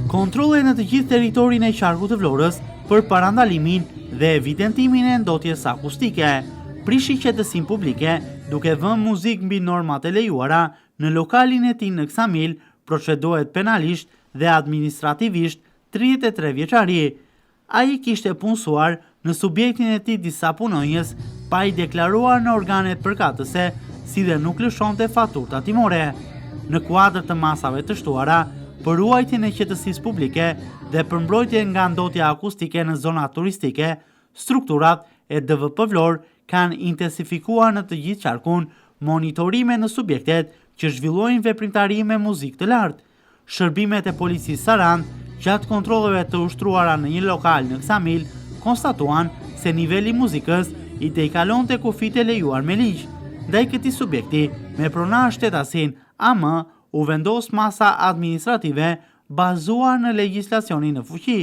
Kontrolle në të gjithë territorin e qarkut të Vlorës për parandalimin dhe evidentimin e ndotjes akustike, prishi qetësinë publike duke vënë muzikë mbi normat e lejuara në lokalin e tij në Ksamil, procedohet penalisht dhe administrativisht 33 vjeçari. Ai kishte punësuar në subjektin e tij disa punonjës pa i deklaruar në organet përkatëse, si dhe nuk lëshonte faturë tatimore. Në kuadër të masave të shtuara për ruajtjen e qetësisë publike dhe për mbrojtjen nga ndotja akustike në zonat turistike, strukturat e DVP Vlorë kanë intensifikuar në të gjithë qarkun monitorime në subjektet që zhvillojnë veprimtari me muzikë të lartë. Shërbimet e policisë Sarandë, gjatë kontrolleve të ushtruara në një lokal në Ksamil, konstatuan se niveli muzikës i tejkalonte kufit e lejuar me ligj. Ndaj këtij subjekti, me pronar shtetasin AM, u vendos masa administrative bazuar në legjislacionin në fuqi.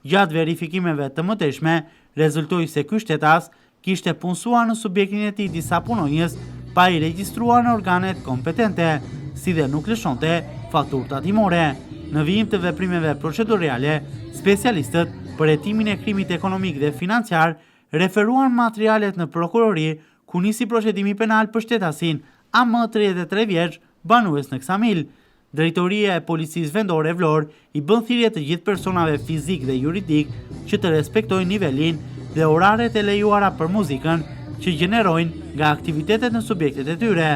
Gjatë verifikimeve të mëtejshme, rezultoi se ky shtetas kishte punësuar në subjektin e tij disa punonjës pa i regjistruar në organet kompetente, si dhe nuk lëshonte faturë tatimore. Në vijim të veprimeve procedurale, specialistët për hetimin e krimit ekonomik dhe financiar referuan materialet në prokurori, ku nisi procedimi penal për shtetasin AM 33 vjeç, banues në Ksamil. Drejtoria e Policisë Vendore Vlorë i bën thirrje të gjithë personave fizik dhe juridik që të respektojnë nivelin dhe oraret e lejuara për muzikën që gjenerojnë nga aktivitetet në subjektet e tyre.